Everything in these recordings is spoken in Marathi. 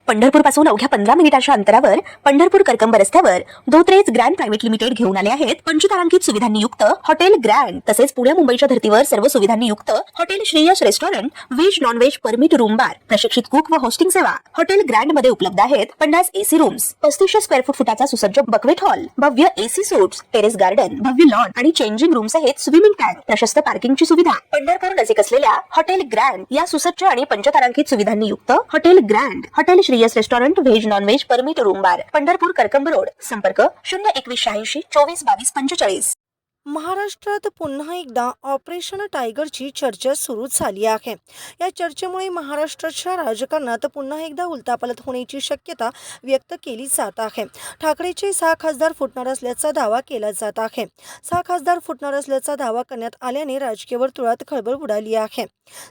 पंढरपूर पासून अवघ्या 15 मिनिटांच्या अंतरावर पंढरपूर करकंब रस्त्यावर धोत्रेज ग्रँड प्रायव्हेट लिमिटेड घेऊन आले आहेत पंचतारांकित सुविधांनी युक्त हॉटेल ग्रँड। तसेच पुण्या मुंबईच्या धर्तीवर सर्व सुविधांनी युक्त hotel Shreyas restaurant, veg non veg permit room बार, प्रशिक्षित कुक व होस्टिंग सेवा हॉटेल ग्रँड मध्ये उपलब्ध आहेत। 50 एसी रूम्स, 3500 स्क्वेअर फुटाचा सुसज्ज बकवेट हॉल, भव्य एसी सूट्स, टेरेस गार्डन, भव्य लॉन आणि चेंजिंग रूम सहित स्विमिंग टँक, प्रशस्त पार्किंगची सुविधा। पंढरपूर नजीक असलेल्या हॉटेल ग्रँड या सुसज्ज आणि पंचतारांकित सुविधांनी युक्त hotel grand, hotel Shreyas restaurant, veg non veg permit room बार, पंढरपूर करकंब रोड। संपर्क 0180 24 22 45। महाराष्ट्रात पुन्हा एकदा ऑपरेशन टायगरची चर्चा सुरू झाली आहे। या चर्चेमुळे महाराष्ट्राच्या राजकारणात पुन्हा एकदा उलथापालथ होण्याची शक्यता व्यक्त केली जात आहे। ठाकरेचे 6 खासदार फुटणार असल्याचा दावा केला जात आहे। 6 खासदार फुटणार असल्याचा दावा करण्यात आल्याने राजकीय वर्तुळात खळबळ उडाली आहे।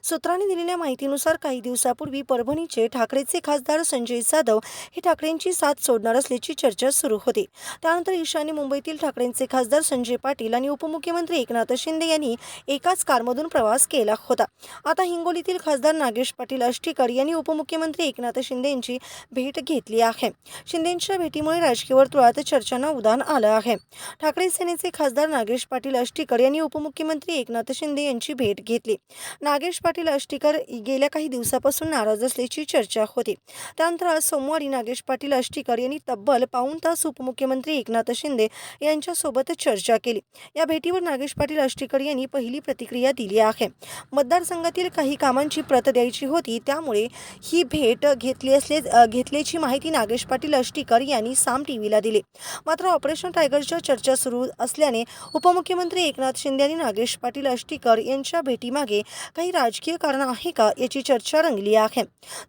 सूत्रांनी दिलेल्या माहितीनुसार काही दिवसापूर्वी परभणीचे ठाकरेचे खासदार संजय जाधव हे ठाकरेंची साथ सोडणार असल्याची चर्चा सुरू होती। त्यानंतर ईशान्य मुंबईतील ठाकरेंचे खासदार संजय पाटील आणि उपमुख्यमंत्री एकनाथ शिंदे यांनी एकाच कारमधून प्रवास केला होता। आता हिंगोलीतील खासदार नागेश पाटील आष्टीकर यांनी उपमुख्यमंत्री एकनाथ शिंदे यांची भेट घेतली आहे। शिंदेंच्या भेटीमुळे राजकीय वर्तुळात चर्चांना उधाण आलं आहे। ठाकरे सेनेचे खासदार नागेश पाटील आष्टीकर यांनी उपमुख्यमंत्री एकनाथ शिंदे यांची भेट घेतली। नागेश पाटील आष्टीकर गेल्या काही दिवसापासून नाराज असल्याची चर्चा होती। त्यानंतर आज सोमवारी नागेश पाटील आष्टीकर यांनी तब्बल पाऊण तास उपमुख्यमंत्री एकनाथ शिंदे यांच्यासोबत चर्चा केली। या भेटीवर नागेश पाटील आष्टीकर यांनी पहिली प्रतिक्रिया दिली आहे। मतदारसंघातील काही कामांची प्रत द्यायची होती, त्यामुळे ही भेट घेतल्याची माहिती नागेश पाटील आष्टीकर यांनी साम टीव्हीला दिली। मात्र ऑपरेशन टायगरच्या चर्चा सुरू असल्याने उपमुख्यमंत्री एकनाथ शिंदे आणि नागेश पाटील आष्टीकर यांच्या भेटीमागे काही राजकीय कारण आहे का याची चर्चा रंगली आहे।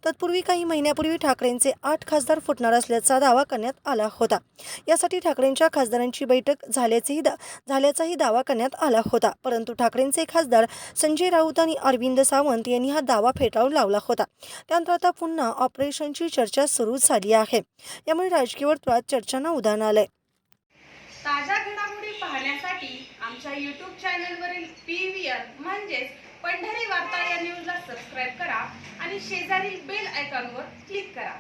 तत्पूर्वी काही महिन्यापूर्वी ठाकरेंचे 8 खासदार फुटणार असल्याचा दावा करण्यात आला होता। यासाठी ठाकरेंच्या खासदारांची बैठक झाल्याचाही दावा करण्यात आला होता, परंतु ठाकरेंचे खासदार संजय राऊत आणि अरविंद सावंत यांनी हा दावा फेटाळून लावला होता। त्यानंतर आता पुन्हा ऑपरेशनची चर्चा सुरू झाली आहे। यामुळे राजकीय वर्तुळात चर्चांना उधाण आलंय। ताज्या घडामोडी पाहण्यासाठी आमच्या YouTube चॅनलवरील PVR म्हणजेच पंढरी वार्ता या न्यूजला सबस्क्राईब करा आणि शेजारील बेल आयकॉनवर क्लिक करा।